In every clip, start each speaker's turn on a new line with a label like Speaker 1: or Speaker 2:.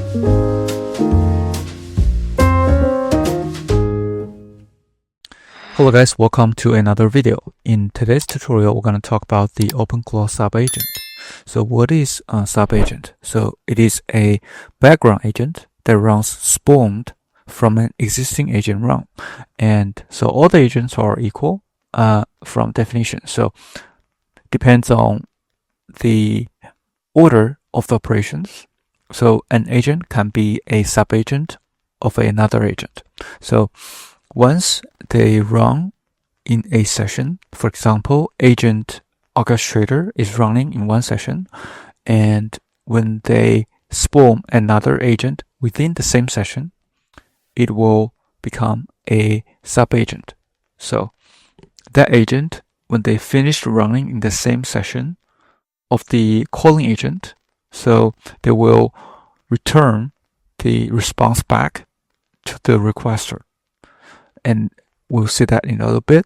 Speaker 1: Hello guys, welcome to another video. In today's tutorial, we're going to talk about the OpenClaw SubAgent. So what is SubAgent? So it is a background agent that runs spawned from an existing agent run. And so all the agents are equal from definition. So depends on the order of the operations. So an agent can be a subagent of another agent. So once they run in a session, for example, agent orchestrator is running in one session, and when they spawn another agent within the same session, it will become a subagent. So that agent, when they finish running in the same session of the calling agent, so they will return the response back to the requester. And we'll see that in a little bit.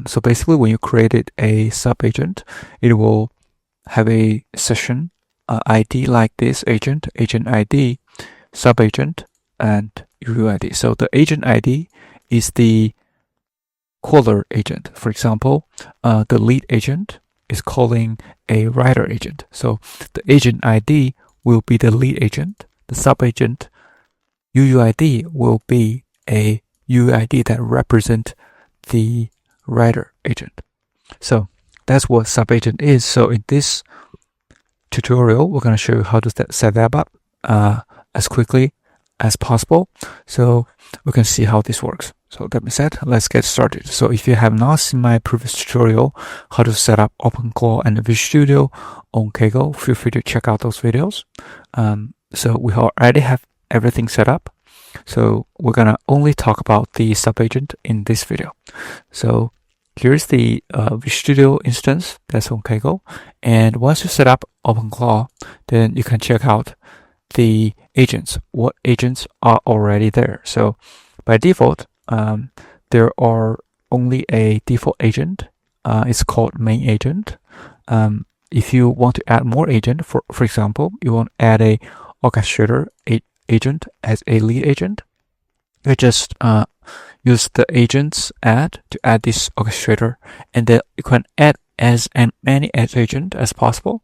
Speaker 1: So basically, when you created a subagent, it will have a session ID like this: agentId, subagent, and OIlama. So the agentId is the caller agent. For example, the lead agent is calling a writer agent. So the agentId will be the lead agent. The subagent OIlama will be a OIlama that represent the writer agent. So that's what subagent is. So in this tutorial, we're going to show you how to set that up as quickly as possible, so we can see how this works. So that being said, let's get started. So if you have not seen my previous tutorial, how to set up OpenClaw and Visual Studio on Kaggle, feel free to check out those videos. So we already have everything set up. So we're gonna only talk about the subagent in this video. So here's the Visual Studio instance that's on Kaggle. And once you set up OpenClaw, then you can check out the agents, what agents are already there. So by default, there are only a default agent. It's called main agent. If you want to add more agent, for example, you want to add a orchestrator agent as a lead agent, you just use the agents add to add this orchestrator, and then you can add as many as agent as possible.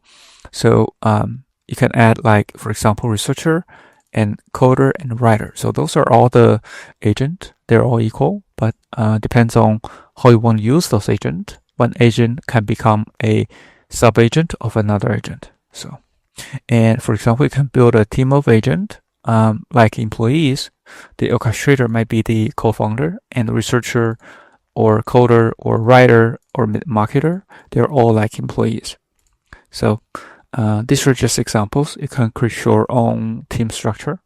Speaker 1: So you can add, like, for example, researcher and coder and writer. So those are all the agent. They're all equal, but depends on how you want to use those agents. One agent can become a subagent of another agent. So, and for example, you can build a team of agent. Like employees, the orchestrator might be the co-founder, and the researcher or coder or writer or marketer, they're all like employees. So these are just examples. You can create your own team structure.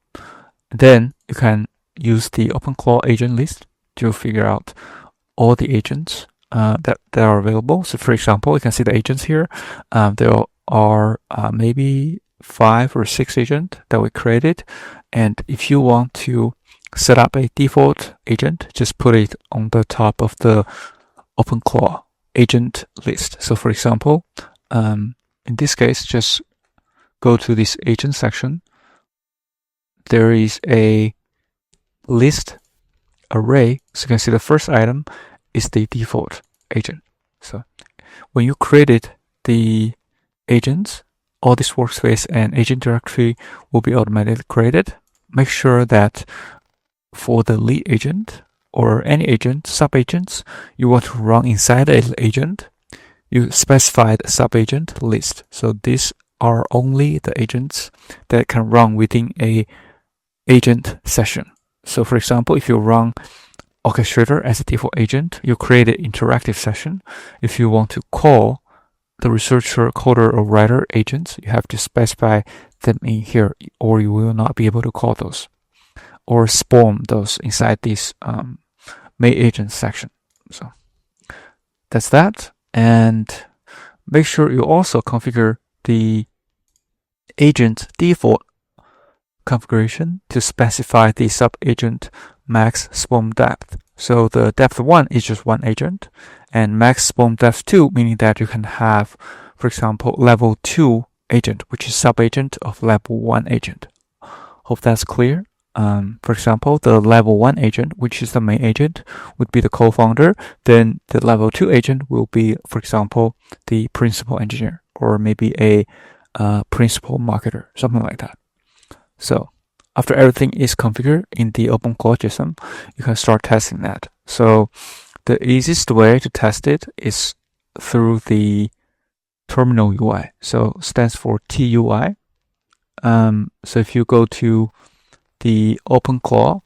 Speaker 1: Then you can use the OpenClaw agent list to figure out all the agents that are available. So for example, you can see the agents here. There are maybe 5 or 6 agents that we created, and if you want to set up a default agent, just put it on the top of the OpenClaw agent list. So for example, in this case, just go to this agent section. There is a list array, so you can see the first item is the default agent. So when you created the agents, all this workspace and agent directory will be automatically created. Make sure that for the lead agent or any agent, subagents, you want to run inside an agent, you specify the subagent list. So these are only the agents that can run within a agent session. So for example, if you run orchestrator as a default agent, you create an interactive session. If you want to call the researcher, coder, or writer agents, you have to specify them in here, or you will not be able to call those or spawn those inside this main agent section. So that's that. And make sure you also configure the agent default configuration to specify the subagent max spawn depth. So the depth 1 is just one agent, and max spawn depth 2, meaning that you can have, for example, level 2 agent, which is subagent of level 1 agent. Hope that's clear. For example, the level 1 agent, which is the main agent, would be the co-founder. Then the level 2 agent will be, for example, the principal engineer, or maybe a principal marketer, something like that. So after everything is configured in the OpenClaw JSON, you can start testing that. So the easiest way to test it is through the terminal UI. So stands for TUI. So if you go to the OpenClaw,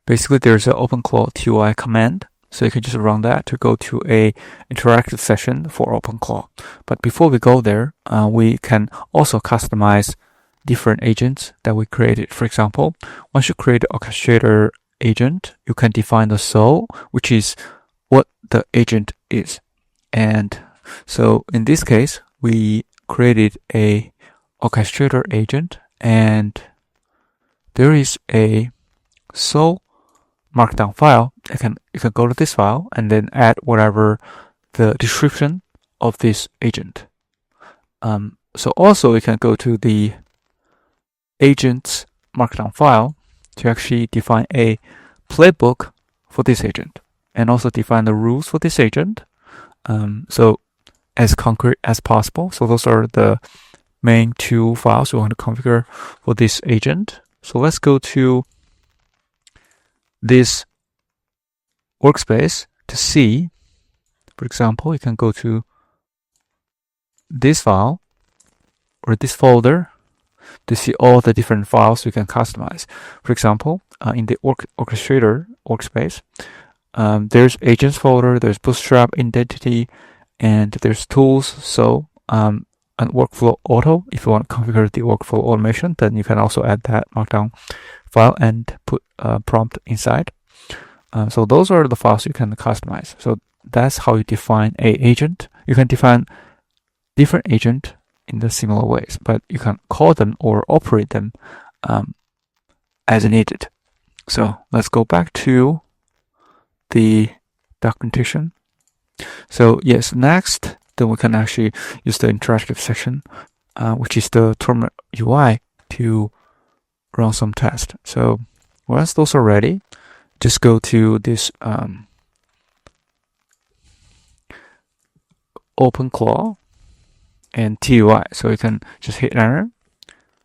Speaker 1: basically there's an OpenClaw TUI command. So you can just run that to go to a interactive session for OpenClaw. But before we go there, we can also customize different agents that we created. For example, once you create an orchestrator agent, you can define the soul, which is what the agent is. And so in this case, we created a orchestrator agent, and there is a soul markdown file. You can go to this file and then add whatever the description of this agent. So also you can go to the agents markdown file to actually define a playbook for this agent, and also define the rules for this agent. So as concrete as possible. So those are the main two files we want to configure for this agent. So let's go to this workspace to see. For example, you can go to this file or this folder to see all the different files you can customize. For example, in the orchestrator workspace, there's agents folder, there's bootstrap identity, and there's tools. So and workflow auto. If you want to configure the workflow automation, then you can also add that markdown file and put a prompt inside. So those are the files you can customize. So that's how you define a agent. You can define different agent in the similar ways, but you can call them or operate them as needed. So let's go back to the documentation. So yes, next, then we can actually use the interactive section, which is the terminal UI, to run some tests. So once those are ready, just go to this OpenClaw and TUI. So you can just hit enter.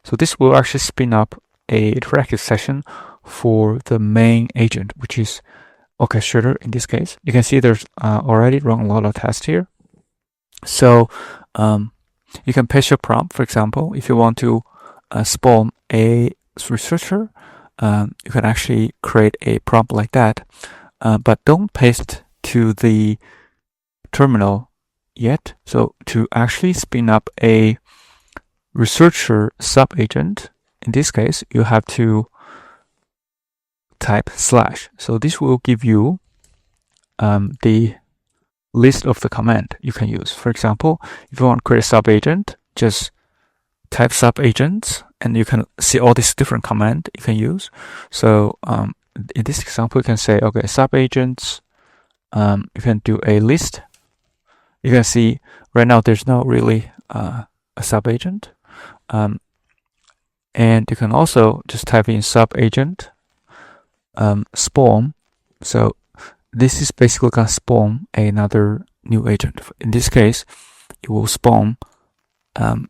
Speaker 1: So this will actually spin up a interactive session for the main agent, which is orchestrator in this case. You can see there's already run a lot of tests here. So you can paste your prompt. For example, if you want to spawn a researcher, you can actually create a prompt like that, but don't paste to the terminal yet. So to actually spin up a researcher subagent, in this case, you have to type /. So this will give you the list of the command you can use. For example, if you want to create a subagent, just type subagents, and you can see all these different commands you can use. So in this example, you can say, okay, subagents, you can do a list. You can see right now there's not really a subagent. And you can also just type in subagent spawn. So this is basically going to spawn another new agent. In this case, it will spawn,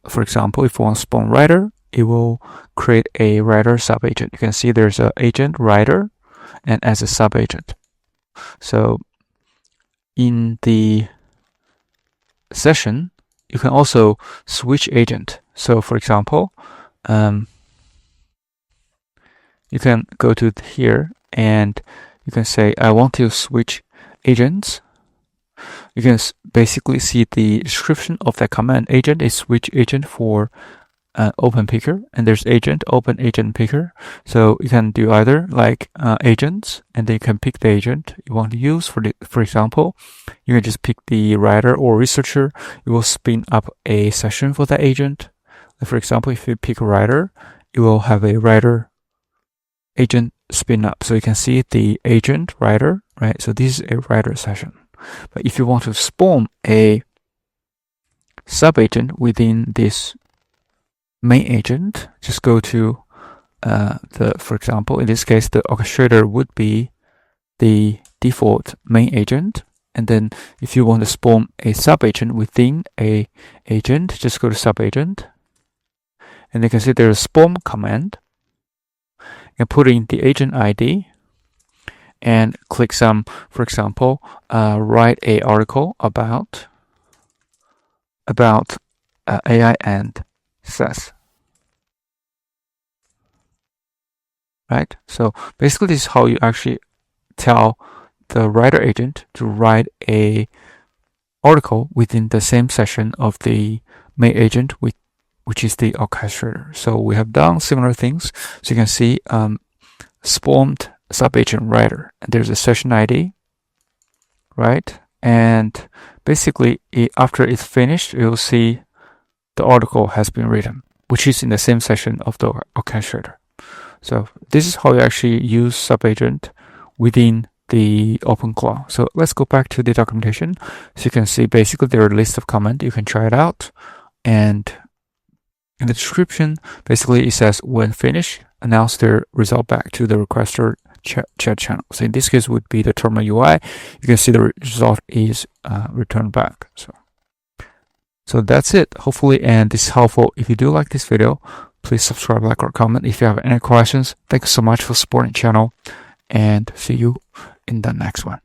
Speaker 1: for example, if you want to spawn writer, it will create a writer subagent. You can see there's an agent writer and as a subagent. So in the session, you can also switch agent. So for example, you can go to here and you can say, I want to switch agents. You can basically see the description of that command. Agent is switch agent for open picker, and there's agent open agent picker. So you can do either like agents, and then you can pick the agent you want to use. For example, you can just pick the writer or researcher. It will spin up a session for that agent. For example, if you pick a writer, it will have a writer agent spin up. So you can see the agent writer, right? So this is a writer session. But if you want to spawn a subagent within this main agent, just go to for example, in this case, the orchestrator would be the default main agent. And then if you want to spawn a subagent within a agent, just go to subagent. And you can see there's a spawn command. And put in the agent ID and click some, for example, write a article about AI and SaaS. Right? So basically this is how you actually tell the writer agent to write a article within the same session of the main agent, which is the orchestrator. So we have done similar things. So you can see spawned subagent writer, and there's a session ID, right? And basically after it's finished, you'll see the article has been written, which is in the same session of the orchestrator. So this is how you actually use subagent within the OpenClaw. So let's go back to the documentation. So you can see basically there are a list of comments. You can try it out. And in the description, basically it says when finished, announce the result back to the requester chat channel. So in this case would be the terminal UI. You can see the result is returned back. So that's it, hopefully, and this is helpful. If you do like this video, please subscribe, like, or comment. If you have any questions, thanks so much for supporting the channel, and see you in the next one.